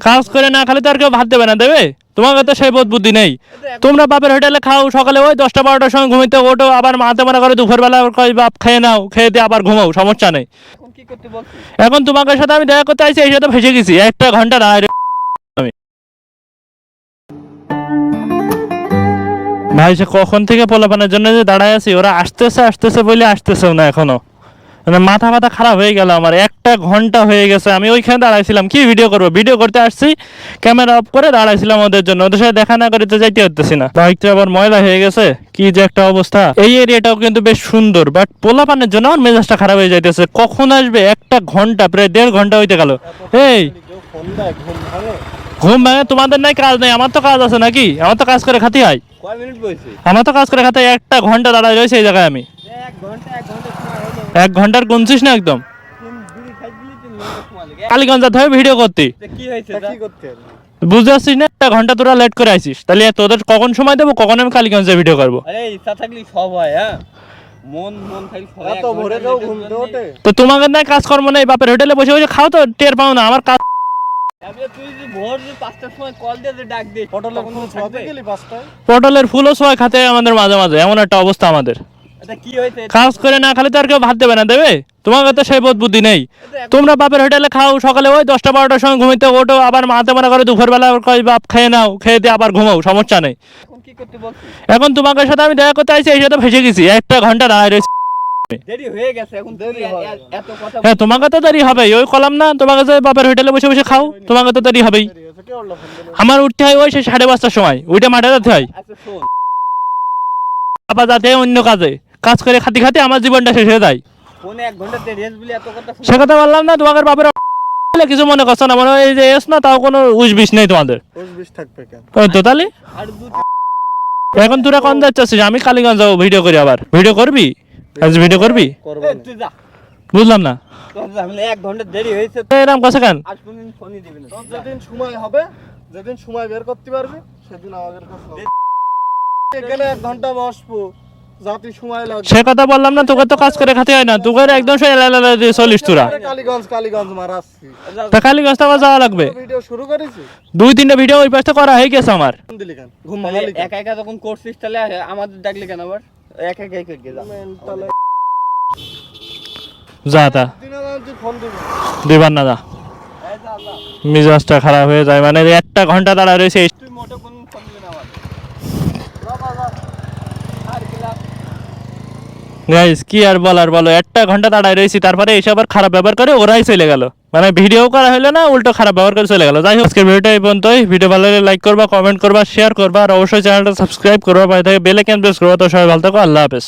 কাজ করে না খালি তো আর কেউ ভাত দেবে না, দেবে? তোমাকে তো সেই বোধ বুদ্ধি নেই। তোমরা বাপের হোটেলে খাও, সকালে ওই 10টা-12টার সময় ঘুমিতে ওঠো, আবার মাতে মনে করে দুপুরবেলা কই বাপ খেয়ে নাও, খেয়ে দিয়ে আবার ঘুমাও, সমস্যা নেই। এখন তোমাকে সাথে আমি দেখা করতে আইছি, এই সাথে ফেসে গেছি, 1টা ঘন্টা দাঁড়ায় আমি। ভাই সে কখন থেকে পোলাপানের জন্য যে দাঁড়ায় আছি, ওরা আসতেছে বলে আসতেছেও না এখনো। মানে মাথা খারাপ হয়ে গেল আমার, 1টা ঘন্টা হয়ে গেছে আমি ওইখানে দাঁড়াইছিলাম। কি ভিডিও করবো? ভিডিও করতে আসছি, ক্যামেরা অফ করে দাঁড়াইছিলাম ওদের জন্য, ওদের সাথে দেখা না করে তো যাইতে হতেছি না। বাইকটা আবার ময়লা হয়ে গেছে, কি যে একটা অবস্থা। এই এরিয়াটাও কিন্তু বেশ সুন্দর, বাট পোলাপানের জন্য আমার মেজাজটা খারাপ হয়ে যাইতেছে। কখন আসবে? 1টা ঘন্টা, প্রায় 1.5 ঘন্টা হইতে গেল। এই ঘুম ভাঙে তোমাদের? নাই কাজ নেই, আমার তো কাজ আছে নাকি? আমার তো কাজ করে খাতি হয়, আমার তো কাজ করে খাতে। 1টা ঘন্টা দাঁড়ায় রয়েছে এই জায়গায় আমি। 1 ঘন্টার গুনছিস না একদম? কালীগঞ্জ যেতে হবে ভিডিও করতে, বুঝতে পারছিস না? 1টা ঘন্টা তোরা লেট করে আইছিস, তাহলে তোদের কখন সময় দেবো, কখন আমি কালীগঞ্জে ভিডিও করবো? তো তোমাকে নাই কাজকর্ম নেই, বাপের হোটেলে বসে বসে খাও, তো টের পাও না আমার কাজ। পটলের ফুলও সোয়া খাতে আমাদের মাঝে মাঝে, এমন একটা অবস্থা আমাদের। কাজ করে না খালি তো আর কেউ ভাত দেবে না, দেবে? তোমাকে তো সেই বোধ বুদ্ধি নেই। তোমরা বাপের হোটেলে খাও, সকালে ওই 10টা-12টার সময় ঘুমিতে ওঠো, আবার মাতে মনে করে দুপুরবেলা কই বাপ খেয়ে নাও, খেয়ে দিয়ে আবার ঘুমাও, সমস্যা নেই। এখন তোমাকে সাথে আমি দেখা করতে আইছি, এই সাথে ফেসে গেছি, 1টা ঘন্টা দাঁড়ায় রয়েছে। হ্যাঁ তোমাকে তো দেরি হবে, ওই কলাম না তোমাকে যে বাপের হোটেলে বসে বসে খাও, তোমাকে তো দেরি হবেই। আমার উঠতে হয় ওই 5:30টার সময়, উঠে মাঠে যেতে হয়, আবার যাতে অন্য কাজে কাজ করে খাতি খাতি আমার জীবনটা শেষ হয়ে যায়। সে কথা বললাম না, তোমাদের বাপের কিছু মনে করছো না, মনে হয় যে এস না, তাও কোনো উস-বিস নেই তোমাদের। তো তাহলে এখন তোরা কোন যাচ্ছিস? আমি কালীগঞ্জ যাবো, ভিডিও করি। আবার ভিডিও করবি? আজ ভিডিও করবি? বুঝলাম না, 1 ঘন্টা দেরি হয়েছে। এরকম কথা কেন? যেদিন সময় হবে, যেদিন সময় বের করতে পারবি, সেদিন আমাদের কাছে এখানে 1 ঘন্টা বসবো, যাতে সময় লাগবে। সে কথা বললাম না, তোকে তো কাজ করে খেতে হয় না, তোকে একদম চলিস তোরা। কালীগঞ্জ মারাচ্ছি, তা কালীগঞ্জ তো আবার যাওয়া লাগবে। ভিডিও শুরু করেছি, 2-3টা ভিডিও ওই পাশে করা হয়ে গেছে আমার। একা একা যখন করছিস, তাহলে আমাদের ডাকলি কেন? আবার একা একা কে যা যা, তা দিবার না, যা। মিজাজটা খারাপ হয়ে যায়, মানে 1টা ঘন্টা দাঁড়া রয়েছে। গাইস কি আর বলার বলো, 1টা ঘন্টা দাঁড়ায় রয়েছি, তারপরে এসে আবার খারাপ ব্যবহার করে ওরাই চলে গেল। মানে ভিডিও করা হলো না, উল্টো খারাপ ব্যবহার করে চলে গেল। যাই হোক, আজকের ভিডিওটা এই পর্যন্তই। ভিডিও ভালো লাগলে লাইক করবা, কমেন্ট করবা, শেয়ার করবা, আর অবশ্যই চ্যানেলটা সাবস্ক্রাইব করবা, পাশে থেকে বেল আইকন প্রেস করবা। তো সবাই ভালো থাকো, আল্লাহ হাফেজ।